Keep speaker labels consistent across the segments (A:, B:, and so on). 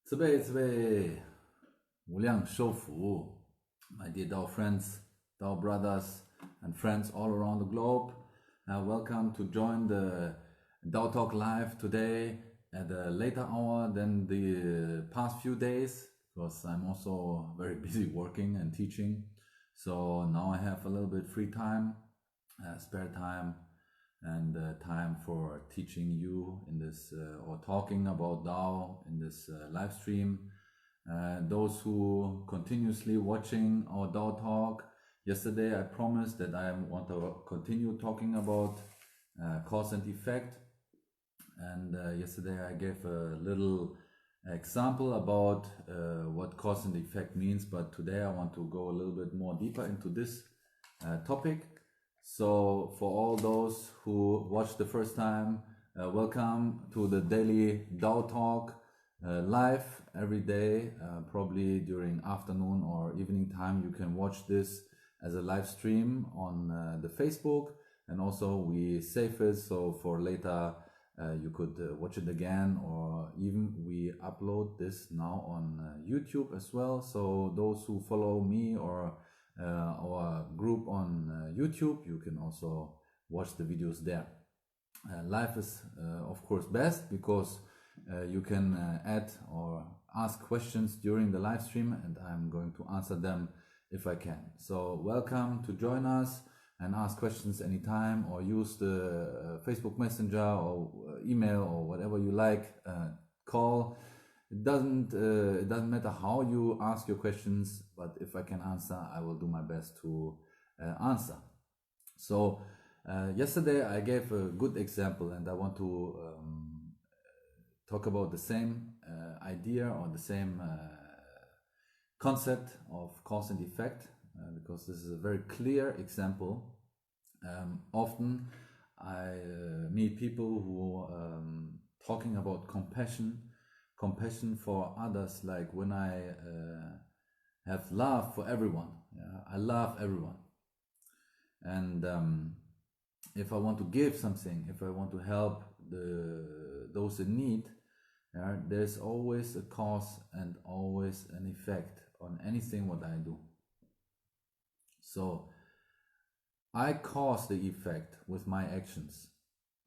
A: 慈悲慈悲，无量寿福. My dear Dao friends, Dao brothers and friends all around the globe, welcome to join the Dao Talk Live today at a later hour than the past few days, because I'm also very busy working and teaching. So now I have a little bit free time, spare time, and time for teaching you in this or talking about Dao in this live stream. Those who continuously watching our Dao talk, yesterday I promised that I want to continue talking about cause and effect, and yesterday I gave a little example about what cause and effect means, but today I want to go a little bit more deeper into this topic. So for all those who watched the first time, welcome to the daily Dao Talk live every day, probably during afternoon or evening time. You can watch this as a live stream on the Facebook, and also we save it so for later you could watch it again, or even we upload this now on YouTube as well. So those who follow me or our group on YouTube, you can also watch the videos there. Live is of course best, because you can add or ask questions during the live stream, and I'm going to answer them if I can. So welcome to join us and ask questions anytime, or use the Facebook Messenger or email or whatever you like. Call. It doesn't matter how you ask your questions, but if I can answer, I will do my best to answer. So yesterday I gave a good example, and I want to talk about the same idea or the same concept of cause and effect, because this is a very clear example. Often I meet people who talking about compassion for others, like when I have love for everyone. I love everyone, and if I want to give something, if I want to help those in need, there's always a cause and always an effect on anything what I do. So I cause the effect with my actions.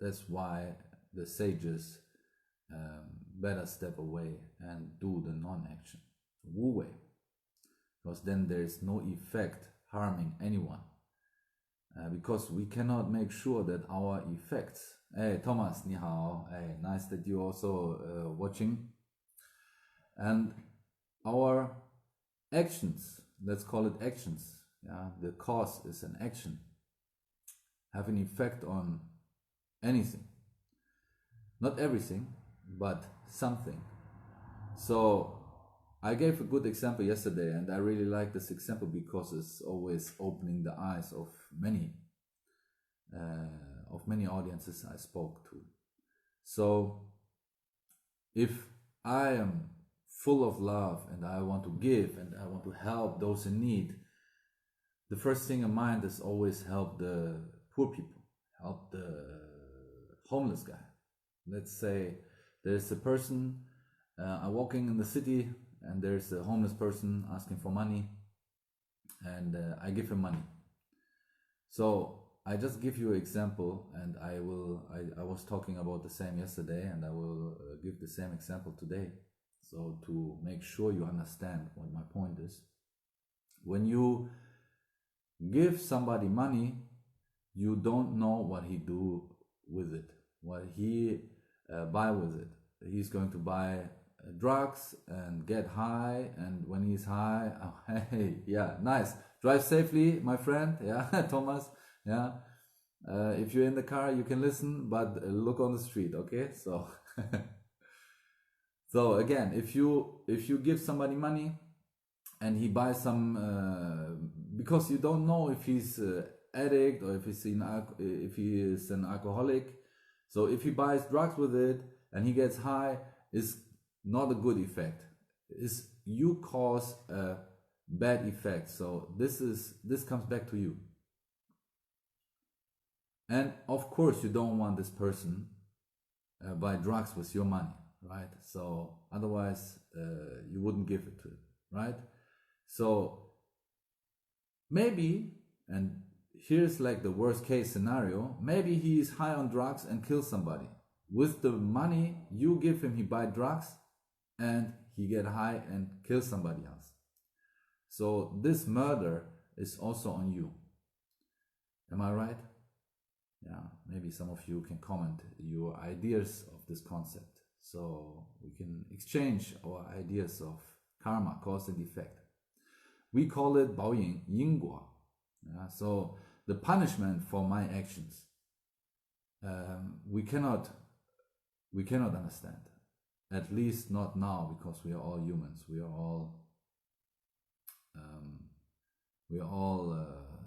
A: That's why the sages better step away and do the non-action, Wu Wei, because then there is no effect harming anyone, because we cannot make sure that our effects. Hey Thomas, ni hao. Hey, nice that you also watching. And our actions, let's call it actions. The cause is an action, have an effect on anything, not everything, but something. So I gave a good example yesterday, and I really like this example because it's always opening the eyes of many audiences I spoke to. So if I am full of love and I want to give and I want to help those in need, the first thing in mind is always help the poor people, help the homeless guy. Let's say there's a person walking in the city, and there's a homeless person asking for money, and I give him money. So I just give you an example, and I was talking about the same yesterday, and I will give the same example today. So to make sure you understand what my point is, when you give somebody money, you don't know what he do with it, what he buy with it. He's going to buy drugs and get high, and when he's high, oh, hey, yeah, nice, drive safely, my friend. Thomas. If you're in the car, you can listen, but look on the street, okay? So so again, if you give somebody money and he buys some because you don't know if he's addict or if he is an alcoholic. So if he buys drugs with it and he gets high, it's not a good effect. You cause a bad effect. So this comes back to you. And of course you don't want this person buy drugs with your money. right? So otherwise you wouldn't give it to it, right? So maybe, and here's like the worst case scenario, maybe he is high on drugs and kills somebody. With the money you give him, he buy drugs and he get high and kill somebody else. So this murder is also on you. Am I right? Yeah, maybe some of you can comment your ideas of this concept, so we can exchange our ideas of karma, cause and effect. We call it 报应, 因果. Yeah, so the punishment for my actions, we cannot understand, at least not now, because we are all humans. We are all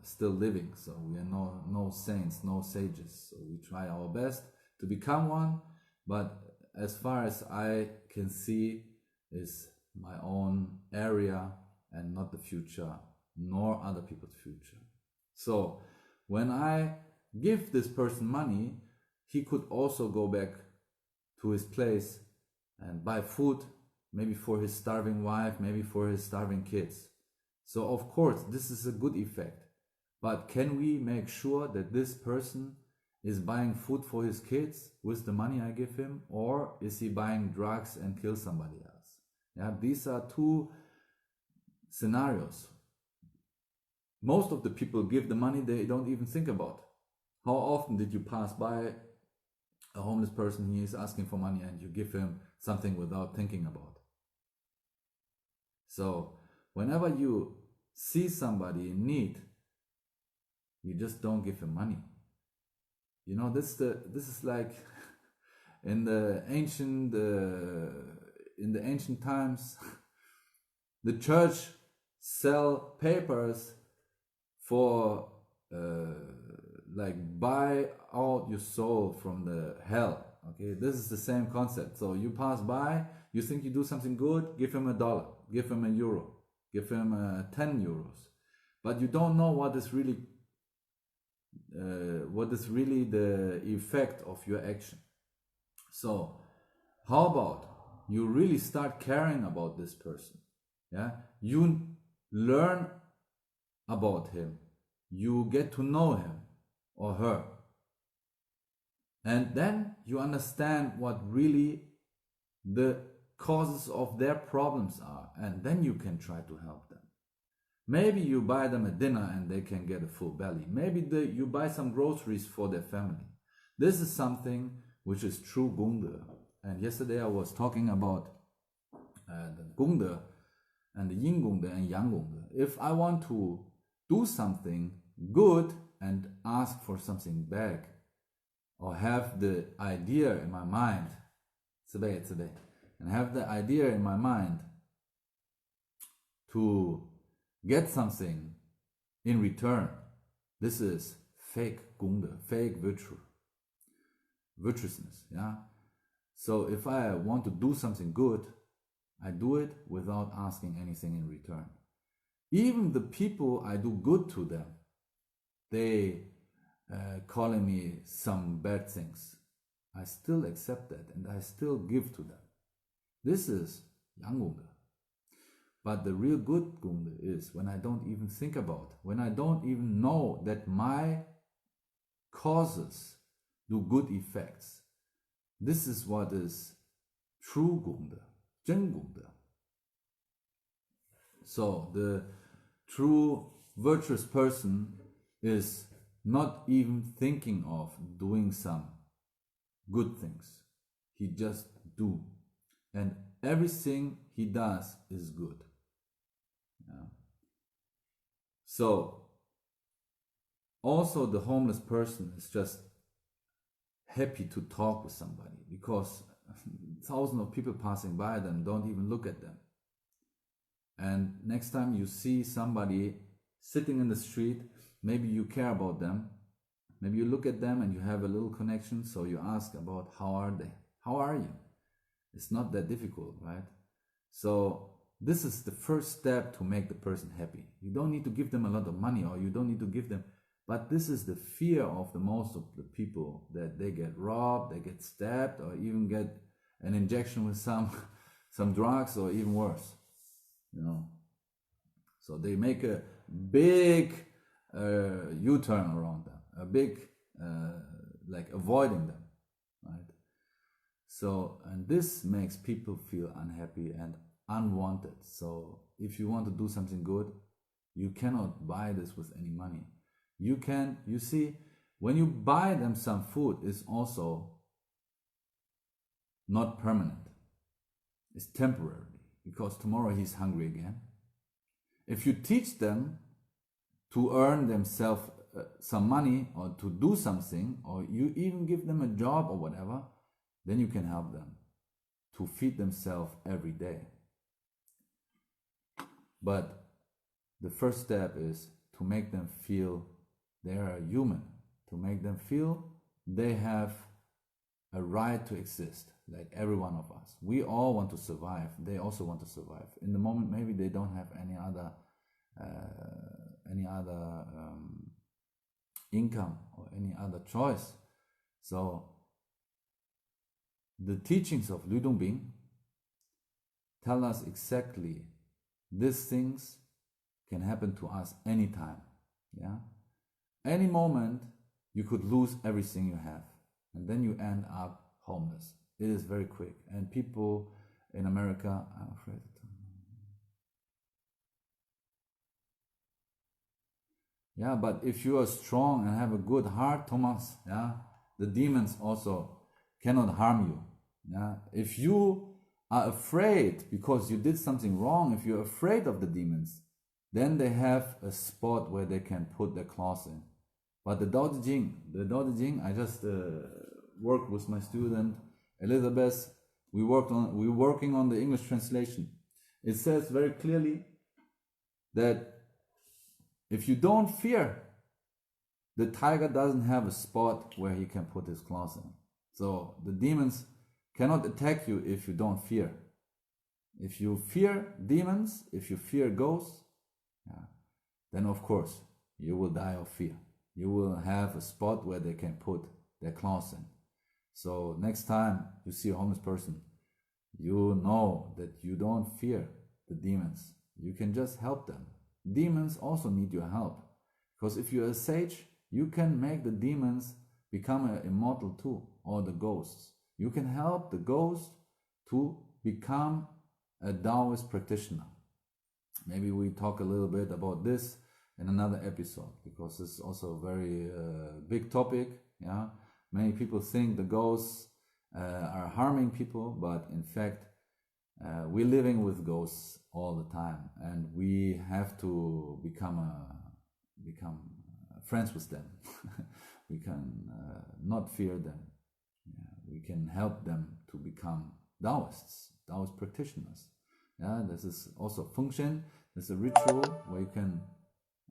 A: still living, so we are no saints, no sages. So we try our best to become one, but as far as I can see, is my own area and not the future, nor other people's future. So when I give this person money, he could also go back to his place and buy food, maybe for his starving wife, maybe for his starving kids. So of course, this is a good effect. But can we make sure that this person is buying food for his kids with the money I give him, or is he buying drugs and kill somebody else? Yeah, these are two scenarios. Most of the people give the money they don't even think about. How often did you pass by a homeless person, he is asking for money, and you give him something without thinking about? So whenever you see somebody in need, you just don't give him money. You know, this is like in the ancient times, the church sell papers for like buy out your soul from the hell. Okay, this is the same concept. So you pass by, you think you do something good, give him $1, give him €1, give him 10 euros, but you don't know what is really the effect of your action. So how about you really start caring about this person? Yeah, you learn about him, you get to know him or her, and then you understand what really the causes of their problems are, and then you can try to help them. Maybe you buy them a dinner and they can get a full belly. Maybe you buy some groceries for their family. This is something which is true Gunde. And yesterday I was talking about the Gunde and the Yin Gunde and Yang Gunde. If I want to do something good and ask for something back, or have the idea in my mind, and have the idea in my mind to get something in return, this is fake Gunde, fake virtuousness. Yeah. So if I want to do something good, I do it without asking anything in return. Even the people I do good to them, they calling me some bad things, I still accept that and I still give to them. This is Yang Gunde. But the real good Gunde is when I don't even think about, when I don't even know that my causes do good effects. This is what is true Gunde, 真Gunde. So the true virtuous person is not even thinking of doing some good things. He just do. And everything he does is good. Yeah. So also the homeless person is just happy to talk with somebody, because thousands of people passing by them don't even look at them. And next time you see somebody sitting in the street, maybe you care about them, maybe you look at them and you have a little connection, so you ask about how are they, how are you? It's not that difficult, right? So this is the first step to make the person happy. You don't need to give them a lot of money, or you don't need to give them, but this is the fear of the most of the people, that they get robbed, they get stabbed, or even get an injection with some drugs, or even worse, you know. So they make a big U-turn around them, a big like avoiding them, right? So, and this makes people feel unhappy and unwanted. So if you want to do something good, you cannot buy this with any money. You can, you see, when you buy them some food, it's also not permanent. It's temporary, because tomorrow he's hungry again. If you teach them to earn themselves some money, or to do something, or you even give them a job or whatever, then you can help them to feed themselves every day. But the first step is to make them feel they are human, to make them feel they have a right to exist, like every one of us. We all want to survive. They also want to survive. In the moment, maybe they don't have any other income or any other choice. So the teachings of Liu Dongbing tell us exactly these things can happen to us anytime. Yeah, any moment you could lose everything you have, and then you end up homeless. It is very quick, and people in America, I'm afraid. Yeah, but if you are strong and have a good heart, Thomas, yeah, the demons also cannot harm you. Yeah, if you are afraid because you did something wrong, if you're afraid of the demons, then they have a spot where they can put their claws in. But the Daoist Jing, I just worked with my student Elizabeth. We're working on the English translation. It says very clearly that if you don't fear, the tiger doesn't have a spot where he can put his claws in. So the demons cannot attack you if you don't fear. If you fear demons, if you fear ghosts, yeah, then of course you will die of fear. You will have a spot where they can put their claws in. So next time you see a homeless person, you know that you don't fear the demons. You can just help them. Demons also need your help, because if you're a sage, you can make the demons become immortal too, or the ghosts. You can help the ghost to become a Daoist practitioner. Maybe we talk a little bit about this in another episode, because it's also a very big topic. Yeah, many people think the ghosts are harming people, but in fact we're living with ghosts all the time, and we have to become friends with them. We can not fear them. Yeah, we can help them to become Daoists, Daoist practitioners. Yeah, this is also function. There's a ritual where you can.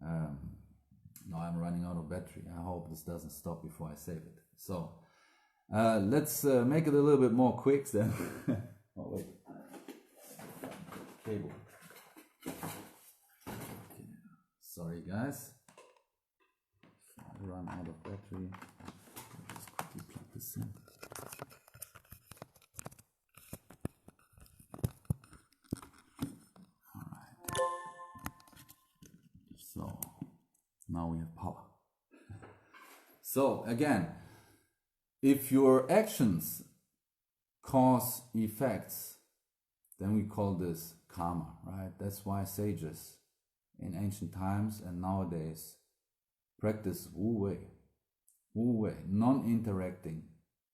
A: Now I'm running out of battery. I hope this doesn't stop before I save it. So let's make it a little bit more quick then. Oh wait, cable. Okay. Sorry guys, if I run out of battery, I'll just quickly plug this in. So now we have power. So again, if your actions cause effects, then we call this karma, right? That's why sages in ancient times and nowadays practice Wu Wei, non-interacting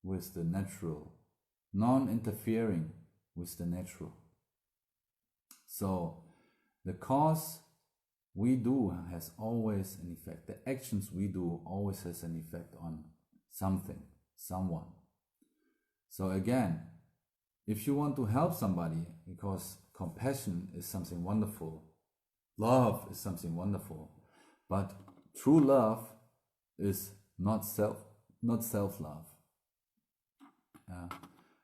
A: with the natural, non-interfering with the natural. So the cause we do has always an effect. The actions we do always has an effect on something, someone. So again, if you want to help somebody, because compassion is something wonderful, love is something wonderful, but true love is not self-love.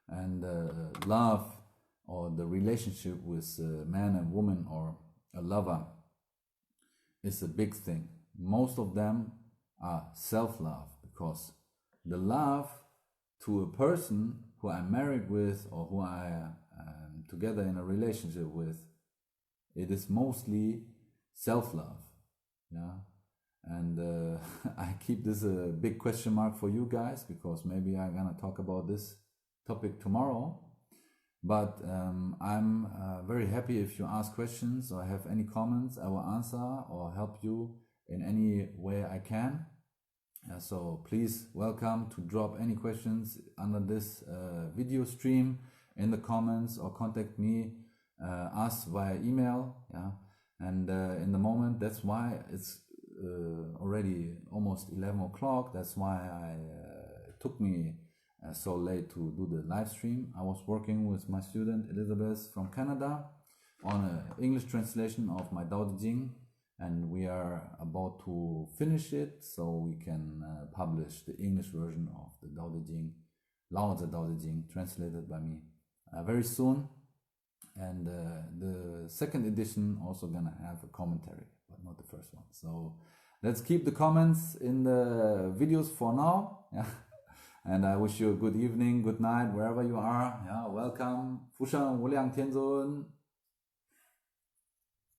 A: And love, or the relationship with a man and woman or a lover, is a big thing. Most of them are self-love, because the love to a person who I'm married with or who I am together in a relationship with, it is mostly self-love. Yeah. And I keep this a big question mark for you guys, because maybe I'm gonna talk about this topic tomorrow. But I'm very happy if you ask questions or have any comments. I will answer or help you in any way I can. So please welcome to drop any questions under this video stream in the comments, or contact me, us via email. Yeah. And in the moment, that's why it's already almost 11 o'clock. That's why it took me so late to do the live stream. I was working with my student Elizabeth from Canada on an English translation of my Dao De Jing, and we are about to finish it so we can publish the English version of the Dao De Jing, Lao Tzu Dao De Jing, translated by me very soon. And the second edition also gonna have a commentary, but not the first one. So let's keep the comments in the videos for now. Yeah. And I wish you a good evening, good night, wherever you are. Yeah, welcome. Fushan Wudang Tianzun.